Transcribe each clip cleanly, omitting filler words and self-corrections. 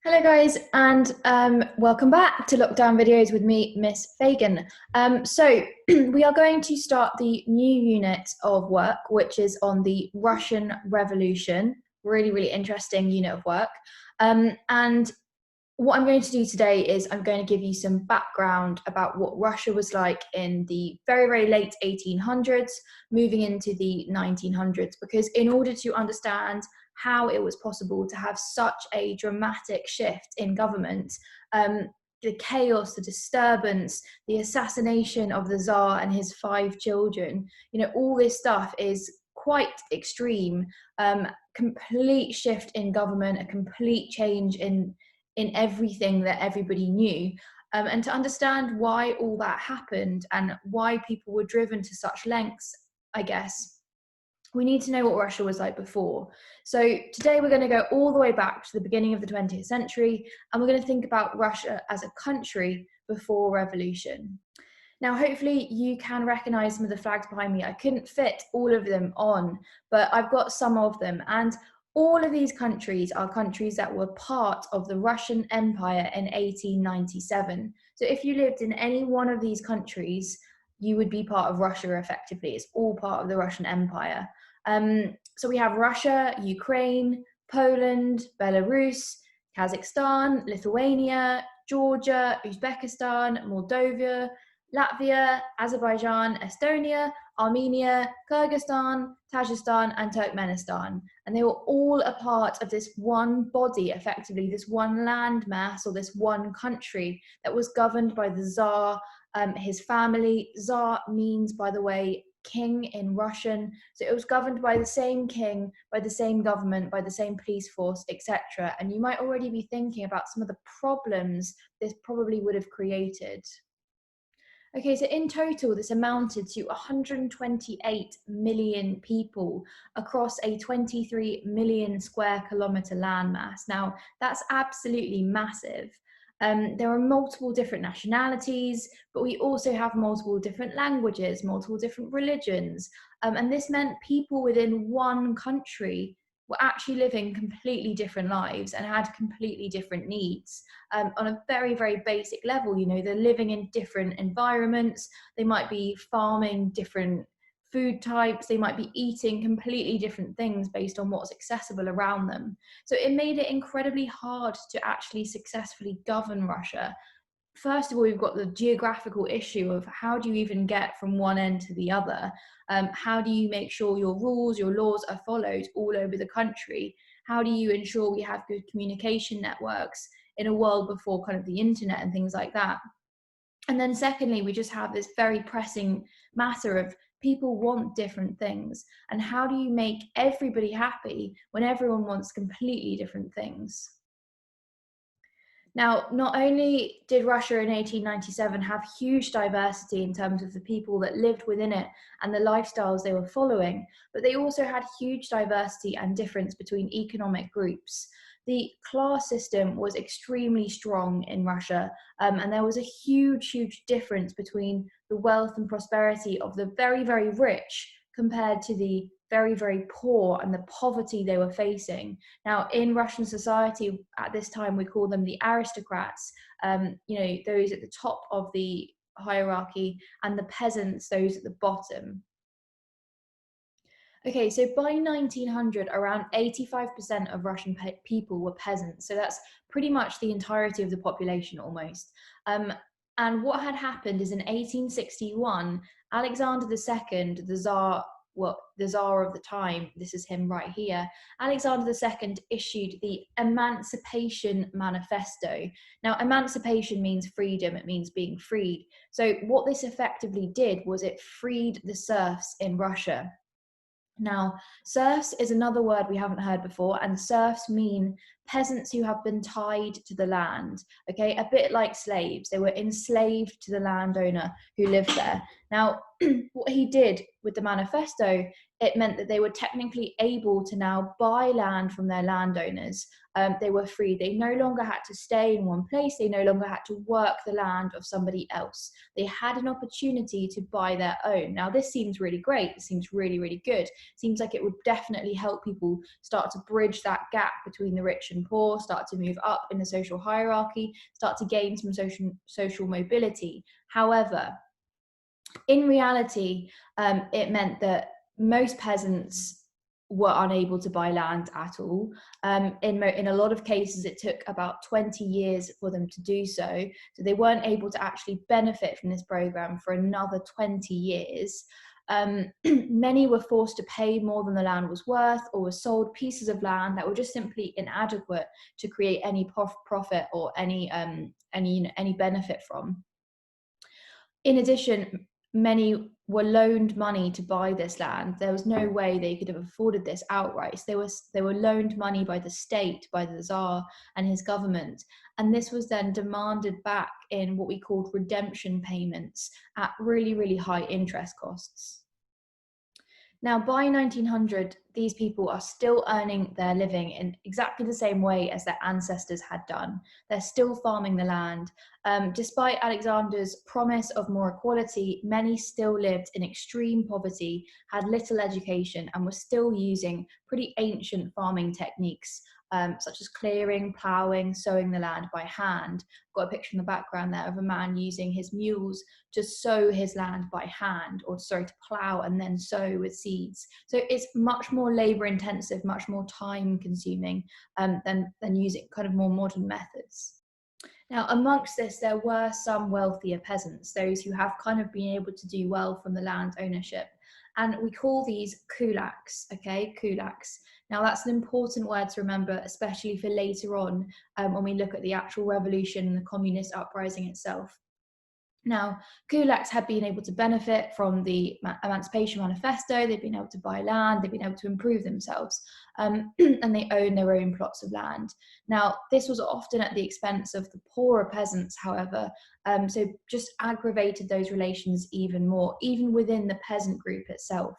Hello guys, and welcome back to Lockdown Videos with me, Miss Fagan. So we are going to start the new unit of work, which is on the Russian Revolution. Really interesting unit of work. And what I'm going to do today is I'm going to give you some background about what Russia was like in the very late 1800s, moving into the 1900s, because in order to understand how it was possible to have such a dramatic shift in government, the chaos, the disturbance, the assassination of the Tsar and his 5 children, all this stuff is quite extreme. Complete shift in government, a complete change in everything that everybody knew. And to understand why all that happened and why people were driven to such lengths, I guess, we need to know what Russia was like before. So today we're going to go all the way back to the beginning of the 20th century, and we're going to think about Russia as a country before revolution. Now, hopefully you can recognize some of the flags behind me. I couldn't fit all of them on, but I've got some of them. And all of these countries are countries that were part of the Russian Empire in 1897. So if you lived in any one of these countries, you would be part of Russia effectively. It's all part of the Russian Empire. So we have Russia, Ukraine, Poland, Belarus, Kazakhstan, Lithuania, Georgia, Uzbekistan, Moldova, Latvia, Azerbaijan, Estonia, Armenia, Kyrgyzstan, Tajikistan, and Turkmenistan. And they were all a part of this one body, effectively, this one landmass or this one country that was governed by the Tsar, his family. Tsar means, by the way, king in Russian. So it was governed by the same king, by the same government, by the same police force, etc. And you might already be thinking about some of the problems this probably would have created. Okay, so in total, this amounted to 128 million people across a 23 million square kilometre landmass. Now, that's absolutely massive. There are multiple different nationalities, but we also have multiple different languages, multiple different religions. And this meant people within one country were actually living completely different lives and had completely different needs. On a very basic level, they're living in different environments. They might be farming different food types. They might be eating completely different things based on what's accessible around them. So it made it incredibly hard to actually successfully govern Russia. First of all, we've got the geographical issue of how do you even get from one end to the other? How do you make sure your rules, your laws are followed all over the country? How do you ensure we have good communication networks in a world before kind of the internet and things like that? And then secondly, we just have this very pressing matter of people want different things. And how do you make everybody happy when everyone wants completely different things? Now, not only did Russia in 1897 have huge diversity in terms of the people that lived within it and the lifestyles they were following, but they also had huge diversity and difference between economic groups. The class system was extremely strong in Russia, and there was a huge difference between the wealth and prosperity of the very rich compared to the very poor and the poverty they were facing. Now, in Russian society at this time, we call them the aristocrats, those at the top of the hierarchy, and the peasants, those at the bottom. Okay, so by 1900, around 85% of Russian people were peasants. So that's pretty much the entirety of the population almost. And what had happened is in 1861, Alexander II, the Tsar of the time, this is him right here, Alexander II issued the Emancipation Manifesto. Now, emancipation means freedom, it means being freed. So what this effectively did was it freed the serfs in Russia. Now, serfs is another word we haven't heard before, and serfs mean peasants who have been tied to the land, okay? A bit like slaves. They were enslaved to the landowner who lived there. Now, what he did with the manifesto it meant that they were technically able to now buy land from their landowners. They were free. They no longer had to stay in one place. They no longer had to work the land of somebody else. They had an opportunity to buy their own. Now, this seems really great. It seems really, really good. Seems like it would definitely help people start to bridge that gap between the rich and poor, start to move up in the social hierarchy, start to gain some social mobility. However, in reality, it meant that most peasants were unable to buy land at all. In a lot of cases, it took about 20 years for them to do so. So they weren't able to actually benefit from this program for another 20 years. Many were forced to pay more than the land was worth, or were sold pieces of land that were just simply inadequate to create any profit or any benefit from. In addition, many were loaned money to buy this land. There was no way they could have afforded this outright. So they were loaned money by the state, by the Tsar and his government. And this was then demanded back in what we called redemption payments at really, really high interest costs. Now, by 1900, these people are still earning their living in exactly the same way as their ancestors had done. They're still farming the land. Despite Alexander's promise of more equality, many still lived in extreme poverty, had little education, and were still using pretty ancient farming techniques, such as clearing, ploughing, sowing the land by hand. Got a picture in the background there of a man using his mules to sow his land by hand, or sorry, to plough and then sow with seeds. So it's much more labour intensive, much more time consuming than using kind of more modern methods. Now, amongst this, there were some wealthier peasants, those who have kind of been able to do well from the land ownership. And we call these kulaks, okay, kulaks. Now, that's an important word to remember, especially for later on when we look at the actual revolution and the communist uprising itself. Now, kulaks had been able to benefit from the Emancipation Manifesto. They've been able to buy land, they've been able to improve themselves, and they own their own plots of land. Now, this was often at the expense of the poorer peasants, however, so just aggravated those relations even more, even within the peasant group itself.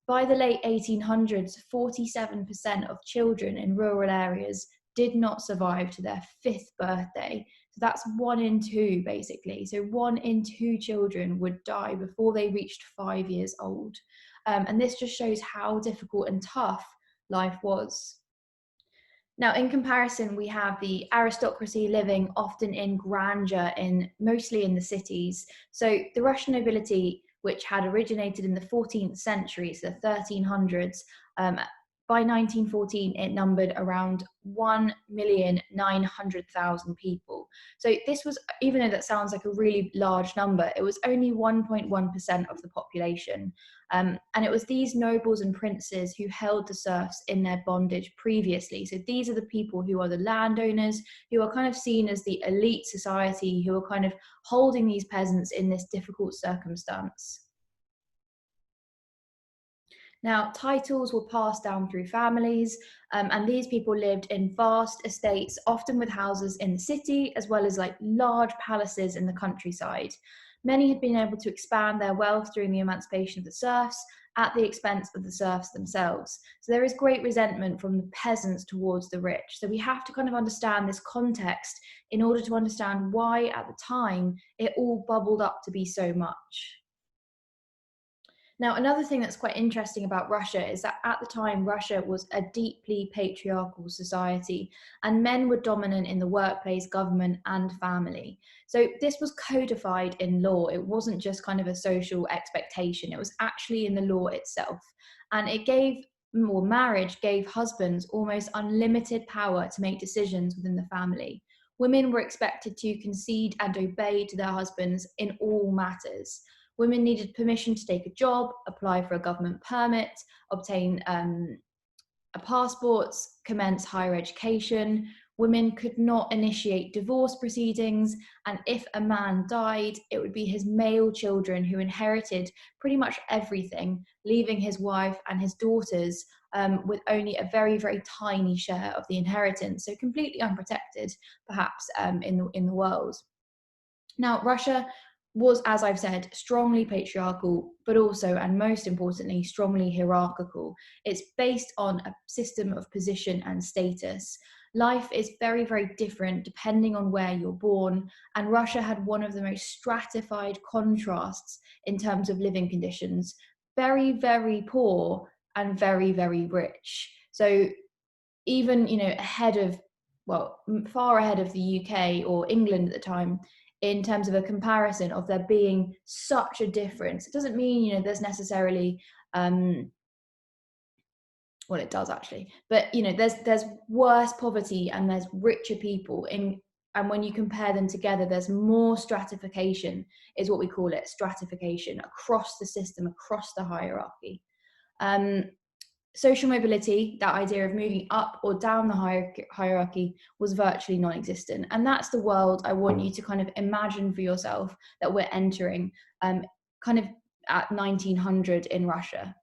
By the late 1800s, 47% of children in rural areas did not survive to their 5th birthday. So that's 1 in 2, basically. So 1 in 2 children would die before they reached 5 years old. And this just shows how difficult and tough life was. Now, in comparison, we have the aristocracy living often in grandeur, mostly in the cities. So the Russian nobility, which had originated in the 14th century, so the 1300s, by 1914, it numbered around 1,900,000 people. So this was, even though that sounds like a really large number, it was only 1.1% of the population. And it was these nobles and princes who held the serfs in their bondage previously. So these are the people who are the landowners, who are kind of seen as the elite society, who are kind of holding these peasants in this difficult circumstance. Now, titles were passed down through families, and these people lived in vast estates, often with houses in the city, as well as like large palaces in the countryside. Many had been able to expand their wealth during the emancipation of the serfs at the expense of the serfs themselves. So there is great resentment from the peasants towards the rich. So we have to kind of understand this context in order to understand why at the time it all bubbled up to be so much. Now, another thing that's quite interesting about Russia is that at the time, Russia was a deeply patriarchal society, and men were dominant in the workplace, government, and family. So this was codified in law. It wasn't just kind of a social expectation. It was actually in the law itself. And marriage gave husbands almost unlimited power to make decisions within the family. Women were expected to concede and obey to their husbands in all matters. Women needed permission to take a job, apply for a government permit, obtain a passport, commence higher education. Women could not initiate divorce proceedings, and if a man died, it would be his male children who inherited pretty much everything, leaving his wife and his daughters with only a very, very tiny share of the inheritance, so completely unprotected, perhaps, in the world. Now, Russia was, as I've said, strongly patriarchal, but also, and most importantly, strongly hierarchical. It's based on a system of position and status. Life is very, very different depending on where you're born, and Russia had one of the most stratified contrasts in terms of living conditions. Very, very poor and very, very rich. So even, ahead of, well, far ahead of the UK or England at the time, in terms of a comparison of there being such a difference. It doesn't mean, there's necessarily, well, it does actually, but there's worse poverty and there's richer people and when you compare them together, there's more stratification, is what we call it, stratification across the system, across the hierarchy. Social mobility, that idea of moving up or down the hierarchy, was virtually non-existent. And that's the world I want you to kind of imagine for yourself that we're entering, kind of at 1900 in Russia.